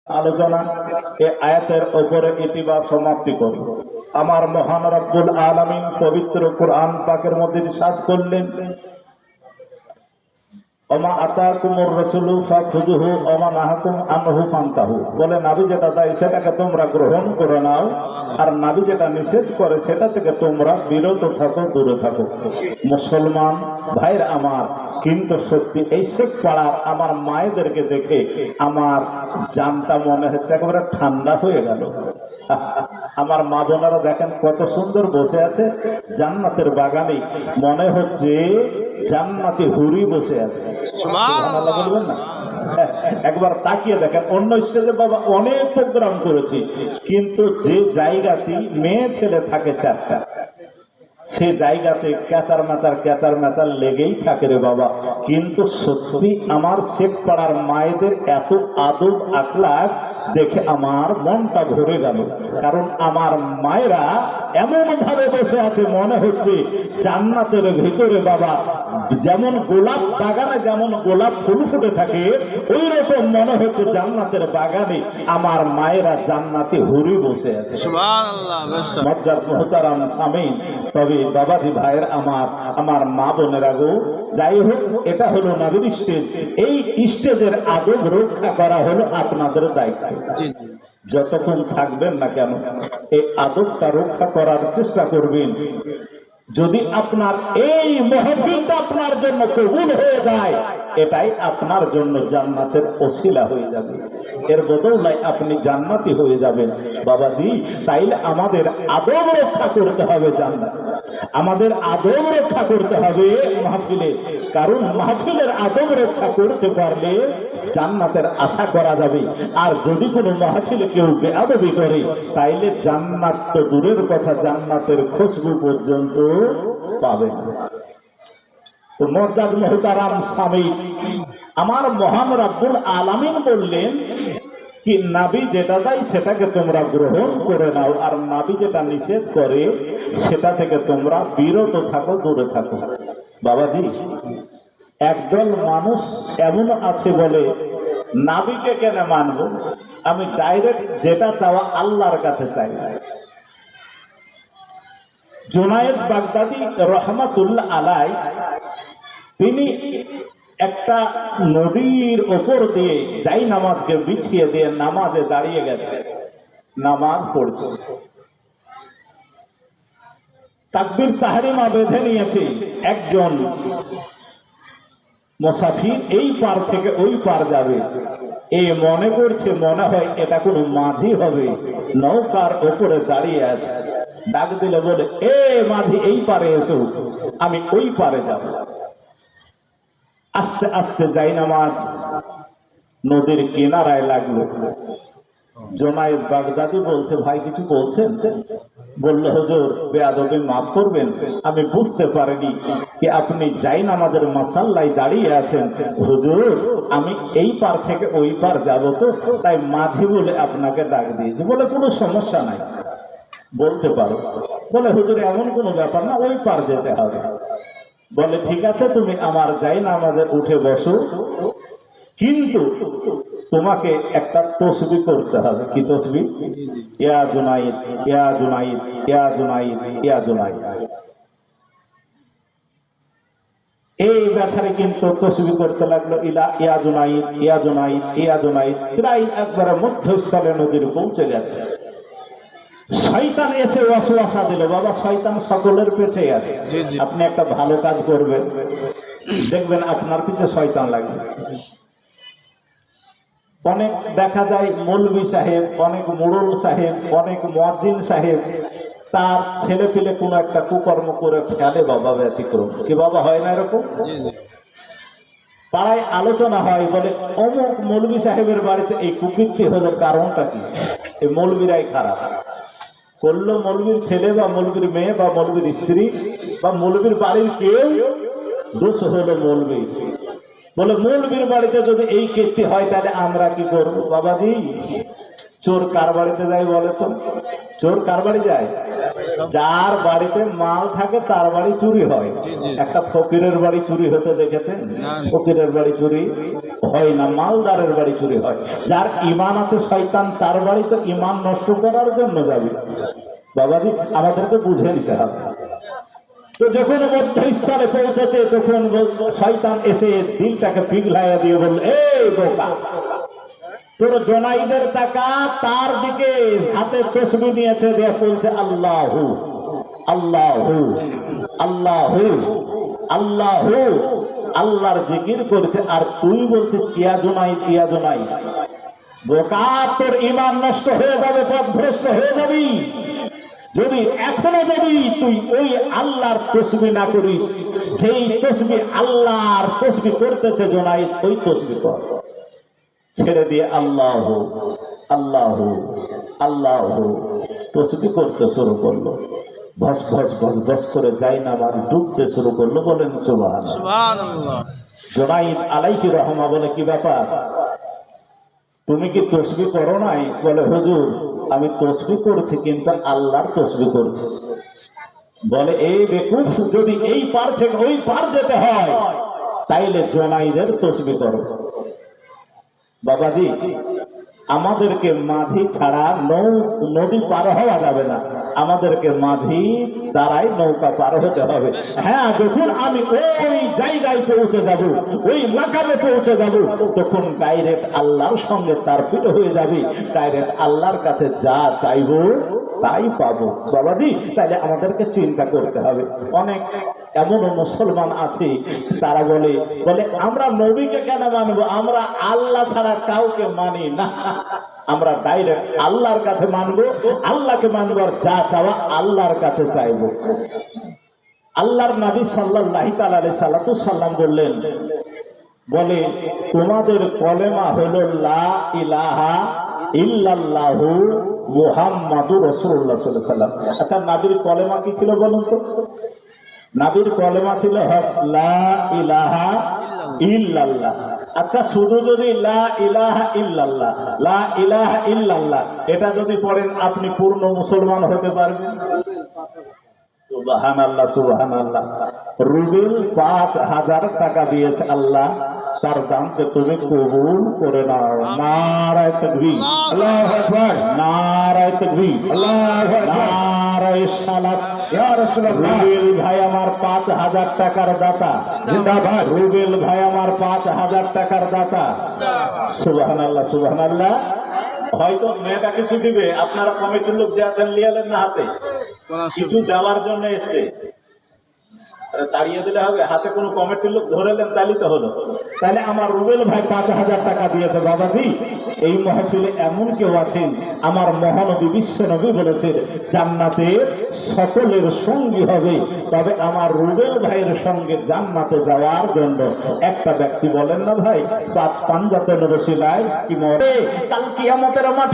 আলোচনা এই আয়াতের উপরে ইতিবাদ সমাপ্তি করি। আমার মহান রব্বুল আলামিন পবিত্র কুরআন পাকের মধ্যে ইরশাদ করলেন, ওমা আতাকুমুর রাসূলু ফাখুযুহু ওমা নাহাকুম আনহু ফান্তাহু। বলে নবী যেটা দেয় সেটাকে তোমরা গ্রহণ করে নাও, আর নবী যেটা নিষেধ করে সেটা থেকে তোমরা বিরত থাকো, দূরে থাকো। মুসলমান ভাইরা আমার, কিন্তু সত্যি এই শেখ পাড়ার আমার মায়েদেরকে দেখে আমার জানটা মনে হচ্ছে একেবারে ঠান্ডা হয়ে গেল। আমার মা বোনেরা দেখেন কত সুন্দর বসে আছে জান্নাতের বাগানে, মনে হচ্ছে জান্নাতে হুরি বসে আছে। সুবহানাল্লাহ বলবেন না? একবার তাকিয়ে দেখেন, অন্য স্টেজে বাবা অনেক প্রোগ্রাম করেছি, কিন্তু যে জায়গাতে মেয়ে ছেলে থাকে চারটা, সে জায়গাতে ক্যাচার ম্যাচার লেগেই থাকে রে বাবা। কিন্তু সত্যি আমার শেখ পাড়ার মায়েদের এত আদব আখলাক দেখে আমার মনটা ভরে গেল। কারণ আমার মায়েরা এমন ভাবে বসে আছে মনে হচ্ছে জান্নাতের ভেতরে বাবা, যেমন গোলাপ বাগানে যেমন গোলাপ ফুল ফুটে থাকে ওই রকম মনে হচ্ছে জান্নাতের বাগানে আমার মায়েরা জান্নাতে হুরি বসে আছে। সুবহানাল্লাহ। মজ্জাদ মুহতারাম সামিন, তবে বাবাজি ভাইয়ের আমার মা বোনেরা গো, যাই হোক এটা হলো নবীর স্টেজ। এই স্টেজের আদব রক্ষা করা হলো আপনাদের দায়িত্ব। যতক্ষণ থাকবেন না কেন এই আদবটা রক্ষা করার চেষ্টা করবেন। যদি আপনার এই মাহফিলটা আপনার জন্য কবুল হয়ে যায়, এটাই আপনার জন্য জান্নাতের ওসিলা হয়ে যাবে, এর বদৌলায় আপনি জান্নাতি হয়ে যাবেন বাবাজি। তাইলে আমাদের আদব রক্ষা করতে হবে জান্নাত, আমাদের আদব রক্ষা করতে হবে মাহফিলে। কারণ মাহফিলের আদব রক্ষা করতে পারলে জান্নাতের আশা করা যাবে। আর যদি কোনো মাহফিলে কেউ বেয়াদবি করে তাইলে জান্নাত তো দূরের কথা, জান্নাতের খুশবু পর্যন্ত পাবে না। তো মজ্জাদ মুহতারাম স্বামী, আমার মহান রব্বুল আলামিন বললেন কি, নবী যেটা দেয় সেটাকে তোমরা গ্রহণ করে নাও, আর নবী যেটা নিষেধ করে সেটা থেকে তোমরা বিরত থাকো, দূরে থাকো। বাবাজি, একদল মানুষ এমন আছে বলে নবীকে কেন মানব, আমি ডাইরেক্ট যেটা চাওয়া আল্লাহর কাছে চাই। জুনায়েদ বাগদাদি রহমাতুল্লাহ আলাই, তিনি একটা নদীর ওপর দিয়ে যাই নামাজকে বিছিয়ে দিয়ে নামাজে দাঁড়িয়ে গেছে, নামাজ পড়ছে, তাকবীর তাহরিমা বেঁধে নিয়েছে। একজন মুসাফির এই পার থেকে ওই পার যাবে, এ মনে করছে মনে হয় এটা কোনো মাঝি হবে, নৌকার ওপরে দাঁড়িয়ে আছে। ডাক দিলে বলে, এ মাঝি এই পারে এসো, আমি ওই পারে যাব। আস্তে আস্তে যাই নামাজ নদীর কিনারায় লাগলো। জুনায়েদ বাগদাদি বলছে, ভাই কিছু বলছেন? বললো, হুজুর বেয়াদবি মাফ করবেন, আমি বুঝতে পারিনি কি আপনি যাই নামাজের মাসাল্লায় দাঁড়িয়ে আছেন। হুজুর আমি এই পার থেকে ওই পার যাব, তো তাই মাঝি বলে আপনাকে ডাক দিয়েছি। বলে কোনো সমস্যা নাই, বলতে পারো। বলে হুজুর এমন কোনো ব্যাপার না, ওই পার যেতে হবে। বলে ঠিক আছে, তুমি আমার যাই নামাজে উঠে বসো, কিন্তু তোমাকে একটা তসবিহ করতে হবে। কি তসবিহ? ইয়া জুনাইদ, ইয়া জুনাইদ, ইয়া জুনাইদ, ইয়া জুনাইদ। এই বেচারে কিন্তু তসবিহ করতে লাগলো, ইয়া জুনাইদ, ইয়া জুনাইদ, ইয়া জুনাইদ। প্রায় একবারে মধ্যস্থলে নদীর পৌঁছে গেছে। শয়তান এসে ওয়াসওয়াসা দিল। বাবা, শয়তান সকলের পেছে আছে। আপনি একটা ভালো কাজ করবেন, দেখবেন আপনার পিছে শয়তান লাগবে। অনেক দেখা যায় মৌলভী সাহেব, অনেক মুরুল সাহেব, অনেক মুয়াজ্জিন সাহেব তার ছেলে পেলে কোনো একটা কুকর্ম করে ফেলে, বাবা ব্যতিক্রম। কি বাবা হয় না এরকম? পাড়ায় আলোচনা হয়, বলে অমুক মৌলভী সাহেবের বাড়িতে এই কুকীর্তি হলো, কারণটা কি? এই মৌলভীরাই খারাপ করলো। মৌলভীর ছেলে বা মৌলভীর মেয়ে বা মৌলভীর স্ত্রী বা মৌলভীর বাড়ির কেউ, দোষ হলো মৌলভী। বলে মৌলভীর বাড়িতে যদি এই কীর্তি হয় তাহলে আমরা কি করবো? বাবাজি, চোর কার বাড়িতে যায় বলে তো? চোর কার বাড়ি যায়? যার বাড়িতে মাল থাকে তার বাড়ি চুরি হয়। একটা ফকিরের বাড়ি চুরি হতে দেখেছেন? ফকিরের বাড়ি চুরি হয় না, মালদারের বাড়ি চুরি হয়। যার ইমান আছে শয়তান তার বাড়ি তো ইমান নষ্ট করার জন্য যাবে। বাবাজি আমাদেরকে বুঝে নিতে হবে। তো যখন মধ্যস্থলে পৌঁছেছে তখন শয়তান এসে দিলটাকে পিঘলাইয়া দিয়ে বলল, এই বোকা, তোর জনাইদের টাকা, তার দিকে হাতে তসবিহ নিয়েছে, দিয়ে বলছে আল্লাহু আল্লাহু আল্লাহু আল্লাহু, আল্লাহর জিকির করছে, আর তুই বলছিস ইয়া জোনাইদ ইয়া জোনাইদ। বোকা, তোর ঈমান নষ্ট হয়ে যাবে, পথভ্রষ্ট হয়ে যাবি যদি এখনো তুই ওই আল্লাহর তসবিহ না করিস। যেই তসবিহ আল্লাহর তসবিহ করতেছে জোনাইদ, ওই তসবিহ কর। ছেড়ে দিয়ে আল্লাহু আল্লাহু আল্লাহু তসবিহ করতে শুরু করলো। ভস ভস ভস ভস করে যাই না আবার ডুবতে শুরু করলো। বলেন সুবহানাল্লাহ। জোনাইদ আলাইহি রহমা বলে, কি ব্যাপার, তুমি কি তসবিহ করো নাই? বলে, হুজুর আমি তসবিহ করছি, কিন্তু আল্লাহর তসবিহ করছি। বলে, এই বেকুফ, যদি এই পার থেকে ওই পার যেতে হয় তাইলে জোনাইদের তসবিহ করো। বাবাজি আমাদেরকে মাঝি ছাড়া নদী পার হওয়া যাবে না, আমাদেরকে মাঝি দ্বারাই নৌকা পার হতে হবে। হ্যাঁ, যখন আমি ওই জায়গায় পৌঁছে যাব, ওই মাকামে পৌঁছে যাব, তখন ডাইরেক্ট আল্লাহর সঙ্গে তার ফিট হয়ে যাবে। ডাইরেক্ট আল্লাহর কাছে যা চাইবো তাই পাবো। বাবাজি তাইলে আমাদেরকে চিন্তা করতে হবে। অনেক এমন মুসলমান আছে তারা বলে আমরা নবীকে কেন মানবো, আমরা আল্লাহ ছাড়া কাউকে মানি না, আমরা ডাইরেক্ট আল্লাহর কাছে মানবো, আল্লাহকে মানবো, আর যা চাওয়া আল্লাহর কাছে চাইবো। আল্লাহর নবী সাল্লাল্লাহু তাআলা আলাইহি সাল্লাম বললেন, বলে তোমাদের কলেমা হলো লা ইলাহা ইল্লাল্লাহু মুহাম্মাদুর রাসূলুল্লাহ সাল্লাল্লাহু আলাইহি ওয়াসাল্লাম। আচ্ছা, নবীর কলেমা কি ছিল বলুন তো? নবীর কলেমা ছিল লা ইলাহা ইল্লাল্লাহ। আচ্ছা, শুধু যদি লা ইলাহা ইল্লাল্লাহ, লা ইলাহা ইল্লাল্লাহ এটা যদি পড়েন আপনি পূর্ণ মুসলমান হতে পারবেন? সুবহানাল্লাহ সুবহানাল্লাহ। রুবেল ৫,০০০ টাকা দিয়েছে আল্লাহ, তার দামকে তুমি কবুল করে নাও। নারায়ে তাকবীর, আল্লাহু আকবার, নারায়ে তাকবীর, আল্লাহু আকবার, নারায়ে সালাত। ইয়া রাসূলুল্লাহ, রুবেল ভাই আমার ৫,০০০ টাকার দাতা, জিন্দাবাদ। রুবেল ভাই আমার ৫,০০০ টাকার দাতা। সুবহানাল্লাহ সুবহানাল্লাহ। হয়তো মেয়েটা কিছু দিবে, আপনারা কমিটির লোক যে আছেন লিয়ালেন না হাতে, কিছু দেওয়ার জন্য এসছে, তাড়িয়ে দিলে হবে? হাতে কোনো কমিটির লোক ধরেলেন তাহলে তো হলো। তাহলে আমার রুবেল ভাই ৫,০০০ টাকা দিয়েছে। বাবাজি এই মাহফিলে এমন কেউ আছেন, আমার মহানবী বিশ্ব নবী বলেছেন জান্নাতে সকলের সঙ্গী হবে, তবে আমার রুবেল ভাইয়ের সঙ্গে জান্নাতে যাওয়ার জন্য একটা ব্যক্তি বলেন না ভাই, ৫ পাঞ্জাতের রসিলায় কি মরে কাল কিয়ামতের মাঠে